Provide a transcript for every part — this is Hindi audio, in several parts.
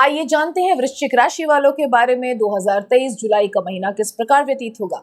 आइए जानते हैं वृश्चिक राशि वालों के बारे में 2023 जुलाई का महीना किस प्रकार व्यतीत होगा।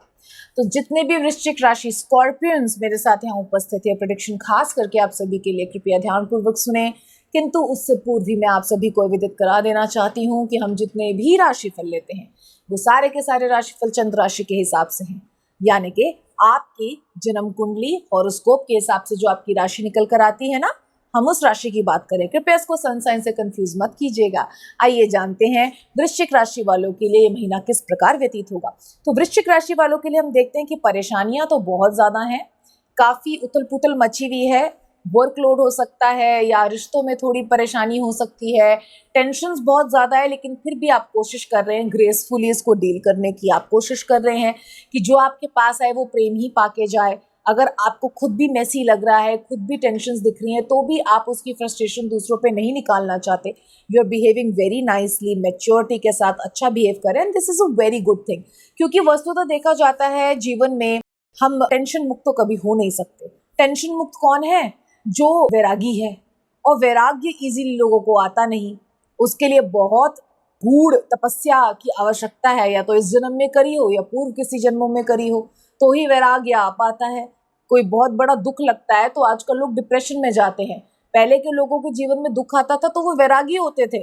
तो जितने भी वृश्चिक राशि स्कॉर्पियंस मेरे साथ यहाँ उपस्थित है, प्रेडिक्शन खास करके आप सभी के लिए कृपया ध्यानपूर्वक सुने। किंतु उससे पूर्व भी मैं आप सभी को विदित करा देना चाहती हूँ कि हम जितने भी राशिफल लेते हैं वो सारे के सारे राशिफल चंद्र राशि के हिसाब से हैं, यानी कि आपकी जन्म कुंडली हॉरोस्कोप के हिसाब से जो आपकी राशि निकल कर आती है ना, हम उस राशि की बात करें। कृपया इसको सन साइन से कंफ्यूज मत कीजिएगा। आइए जानते हैं वृश्चिक राशि वालों के लिए ये महीना किस प्रकार व्यतीत होगा। तो वृश्चिक राशि वालों के लिए हम देखते हैं कि परेशानियां तो बहुत ज्यादा हैं, काफी उथल पुथल मची हुई है, वर्कलोड हो सकता है या रिश्तों में थोड़ी परेशानी हो सकती है, टेंशन्स बहुत ज़्यादा है, लेकिन फिर भी आप कोशिश कर रहे हैं ग्रेसफुली इसको डील करने की। आप कोशिश कर रहे हैं कि जो आपके पास आए वो प्रेम ही पाके जाए। अगर आपको खुद भी मैसी लग रहा है, खुद भी टेंशन्स दिख रही हैं, तो भी आप उसकी फ्रस्ट्रेशन दूसरों पे नहीं निकालना चाहते। You are behaving very nicely, maturity के साथ अच्छा बिहेव करें, and this is a very good thing. क्योंकि वस्तुतः देखा जाता है जीवन में हम टेंशन मुक्त तो कभी हो नहीं सकते। टेंशन मुक्त कौन है? जो वैरागी है, और वैराग्य इजीली लोगों को आता नहीं। उसके लिए बहुत गूढ़ तपस्या की आवश्यकता है, या तो इस जन्म में करी हो या पूर्व किसी जन्मों में करी हो, तो ही वैराग्य आ पाता है। कोई बहुत बड़ा दुख लगता है तो आजकल लोग डिप्रेशन में जाते हैं। पहले के लोगों के जीवन में दुख आता था तो वो वैरागी होते थे,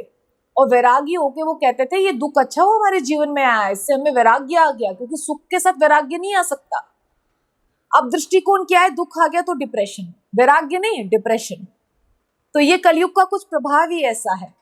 और वैरागी होके वो कहते थे ये दुख अच्छा हो हमारे जीवन में आया, इससे हमें वैराग्य आ गया। क्योंकि सुख के साथ वैराग्य नहीं आ सकता। अब दृष्टिकोण क्या है? दुख आ गया तो डिप्रेशन, वैराग्य नहीं डिप्रेशन। तो ये कलयुग का कुछ प्रभाव ही ऐसा है,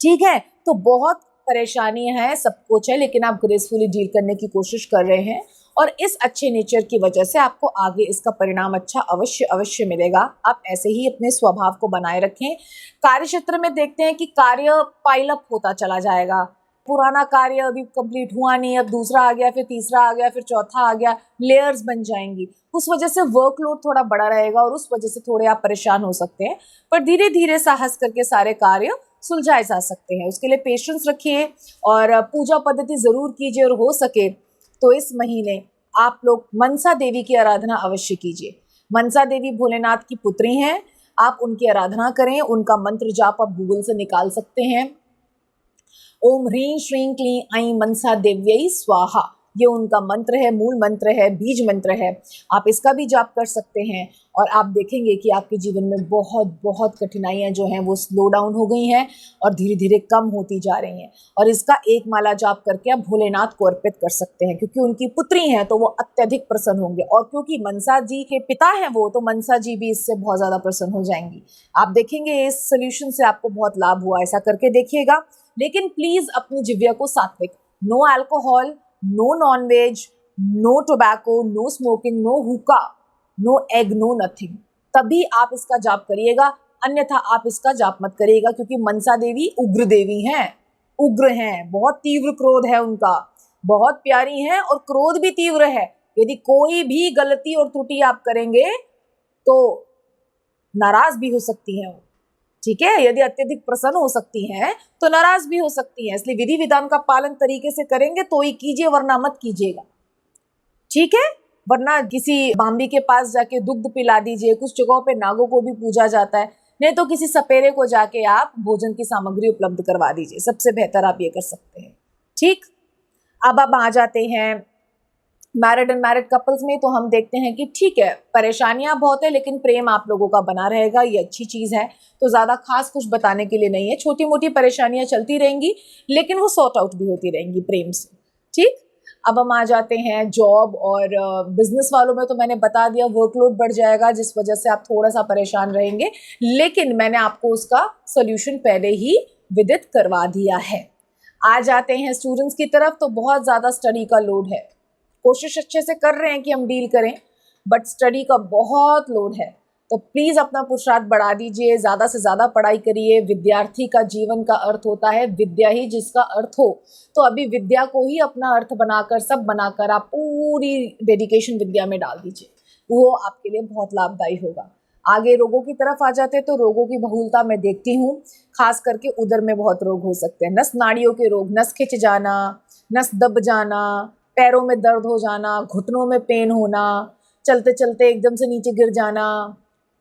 ठीक है। तो बहुत परेशानियां हैं, सब कुछ है, लेकिन आप ग्रेसफुली डील करने की कोशिश कर रहे हैं, और इस अच्छे नेचर की वजह से आपको आगे इसका परिणाम अच्छा अवश्य अवश्य मिलेगा। आप ऐसे ही अपने स्वभाव को बनाए रखें। कार्य क्षेत्र में देखते हैं कि कार्य पाइलअप होता चला जाएगा। पुराना कार्य अभी कंप्लीट हुआ नहीं, अब दूसरा आ गया, फिर तीसरा आ गया, फिर चौथा आ गया, लेयर्स बन जाएंगी। उस वजह से वर्कलोड थोड़ा बड़ा रहेगा और उस वजह से थोड़े आप परेशान हो सकते हैं, पर धीरे धीरे साहस करके सारे कार्य सुलझाए जा सकते हैं। उसके लिए पेशेंस रखिए और पूजा पद्धति जरूर कीजिए, और हो सके तो इस महीने आप लोग मनसा देवी की आराधना अवश्य कीजिए। मनसा देवी भोलेनाथ की पुत्री हैं, आप उनकी आराधना करें। उनका मंत्र जाप आप गूगल से निकाल सकते हैं। ओम ह्रीं श्रीं क्लीं ऐं मनसा देव्यै स्वाहा, ये उनका मंत्र है, मूल मंत्र है, बीज मंत्र है। आप इसका भी जाप कर सकते हैं, और आप देखेंगे कि आपके जीवन में बहुत बहुत कठिनाइयां जो हैं वो स्लो डाउन हो गई हैं और धीरे धीरे कम होती जा रही हैं। और इसका एक माला जाप करके आप भोलेनाथ को अर्पित कर सकते हैं, क्योंकि उनकी पुत्री हैं तो वो अत्यधिक प्रसन्न होंगे, और क्योंकि मनसा जी के पिता हैं वो, तो मनसा जी भी इससे बहुत ज़्यादा प्रसन्न हो जाएंगी। आप देखेंगे इस सोल्यूशन से आपको बहुत लाभ हुआ, ऐसा करके देखिएगा। लेकिन प्लीज अपनी जिह्वा को सात्विक, no alcohol, no nonveg, no tobacco, no smoking, no hookah, no egg, no nothing, तभी आप इसका जाप करिएगा। अन्यथा आप इसका जाप मत करिएगा, क्योंकि मनसा देवी उग्र देवी हैं, उग्र हैं, बहुत तीव्र क्रोध है उनका, बहुत प्यारी हैं और क्रोध भी तीव्र है। यदि कोई भी गलती और त्रुटि आप करेंगे तो नाराज भी हो सकती हैं वो, ठीक है। यदि अत्यधिक प्रसन्न हो सकती हैं तो नाराज भी हो सकती हैं, इसलिए विधि विधान का पालन तरीके से करेंगे तो ही कीजिए, वरना मत कीजिएगा, ठीक है। वरना किसी बाम्बी के पास जाके दुग्ध पिला दीजिए। कुछ जगहों पे नागों को भी पूजा जाता है, नहीं तो किसी सपेरे को जाके आप भोजन की सामग्री उपलब्ध करवा दीजिए, सबसे बेहतर आप ये कर सकते हैं, ठीक। अब आ जाते हैं मैरिड एंड मैरिड कपल्स में। तो हम देखते हैं कि ठीक है, परेशानियां बहुत है, लेकिन प्रेम आप लोगों का बना रहेगा, ये अच्छी चीज है। तो ज्यादा खास कुछ बताने के लिए नहीं है, छोटी मोटी परेशानियां चलती रहेंगी, लेकिन वो सॉर्ट आउट भी होती रहेंगी प्रेम से, ठीक। अब हम आ जाते हैं जॉब और बिजनेस वालों में। तो मैंने बता दिया वर्कलोड बढ़ जाएगा, जिस वजह से आप थोड़ा सा परेशान रहेंगे, लेकिन मैंने आपको उसका सोल्यूशन पहले ही विदित करवा दिया है। आ जाते हैं स्टूडेंट्स की तरफ। तो बहुत ज्यादा स्टडी का लोड है, कोशिश अच्छे से कर रहे हैं कि हम डील करें, बट स्टडी का बहुत लोड है। तो प्लीज अपना पुरुषार्थ बढ़ा दीजिए, ज्यादा से ज्यादा पढ़ाई करिए। विद्यार्थी का जीवन का अर्थ होता है विद्या ही जिसका अर्थ हो। तो अभी विद्या को ही अपना अर्थ बनाकर, सब बनाकर आप पूरी डेडिकेशन विद्या में डाल दीजिए, वो आपके लिए बहुत लाभदायी होगा। आगे रोगों की तरफ आ जाते हैं। तो रोगों की बहुलता मैं देखती हूँ, खास करके उदर में बहुत रोग हो सकते हैं। नस नाड़ियों के रोग, नस खिंच जाना, नस दब जाना, पैरों में दर्द हो जाना, घुटनों में पेन होना, चलते चलते एकदम से नीचे गिर जाना,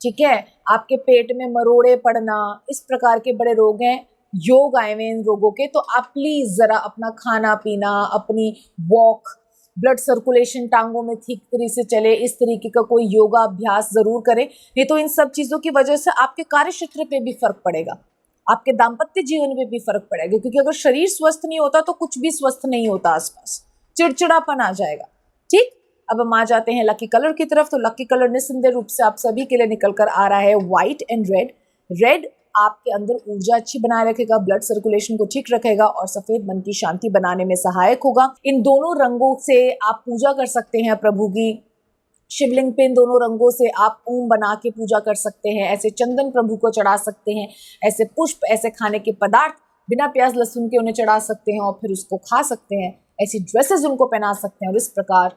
ठीक है। आपके पेट में मरोड़े पड़ना, इस प्रकार के बड़े रोग हैं। योग आए हुए इन रोगों के, तो आप प्लीज जरा अपना खाना पीना, अपनी वॉक, ब्लड सर्कुलेशन टांगों में ठीक तरह से चले, इस तरीके का कोई योगा अभ्यास जरूर करें। नहीं तो इन सब चीजों की वजह से आपके कार्य क्षेत्र पे भी फर्क पड़ेगा, आपके दाम्पत्य जीवन में भी फर्क पड़ेगा, क्योंकि अगर शरीर स्वस्थ नहीं होता तो कुछ भी स्वस्थ नहीं होता आसपास, चिड़चिड़ापन आ जाएगा। ठीक, अब हम आ जाते हैं लकी कलर की तरफ। तो लकी कलर निस्संदेह रूप से आप सभी के लिए निकल कर आ रहा है व्हाइट एंड रेड। रेड आपके अंदर ऊर्जा अच्छी बनाए रखेगा, ब्लड सर्कुलेशन को ठीक रखेगा और सफेद मन की शांति बनाने में सहायक होगा। इन दोनों रंगों से आप पूजा कर सकते हैं प्रभु की। शिवलिंग पे इन दोनों रंगों से आप ओम बना के पूजा कर सकते हैं, ऐसे चंदन प्रभु को चढ़ा सकते हैं, ऐसे पुष्प, ऐसे खाने के पदार्थ बिना प्याज लहसुन के उन्हें चढ़ा सकते हैं और फिर उसको खा सकते हैं, ऐसी ड्रेसेस उनको पहना सकते हैं। और इस प्रकार,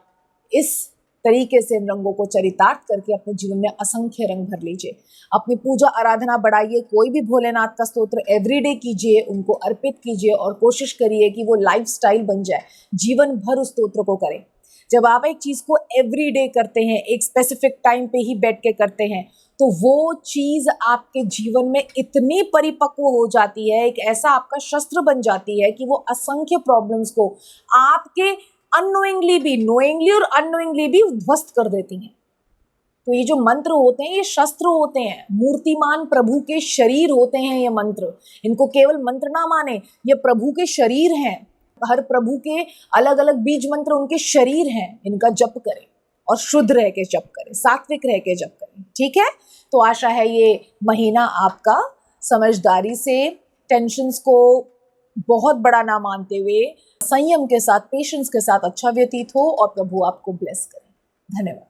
इस तरीके से इन रंगों को चरितार्थ करके अपने जीवन में असंख्य रंग भर लीजिए। अपनी पूजा आराधना बढ़ाइए, कोई भी भोलेनाथ का स्तोत्र एवरीडे कीजिए, उनको अर्पित कीजिए और कोशिश करिए कि वो लाइफस्टाइल बन जाए, जीवन भर उस स्तोत्र को करें। जब आप एक चीज को एवरीडे करते हैं, एक स्पेसिफिक टाइम पे ही बैठ के करते हैं, तो वो चीज आपके जीवन में इतनी परिपक्व हो जाती है, एक ऐसा आपका शस्त्र बन जाती है कि वो असंख्य प्रॉब्लम्स को आपके अननोइंगली भी, नोइंगली और अननोइंगली भी ध्वस्त कर देती हैं। तो ये जो मंत्र होते हैं, ये शस्त्र होते हैं, मूर्तिमान प्रभु के शरीर होते हैं ये मंत्र। इनको केवल मंत्र ना माने, ये प्रभु के शरीर हैं। हर प्रभु के अलग अलग बीज मंत्र उनके शरीर हैं। इनका जप करें और शुद्ध रह के जप करें, सात्विक रह के जप करें। ठीक है, तो आशा है ये महीना आपका समझदारी से, टेंशन्स को बहुत बड़ा ना मानते हुए, संयम के साथ, पेशेंस के साथ अच्छा व्यतीत हो और प्रभु आपको ब्लेस करें। धन्यवाद।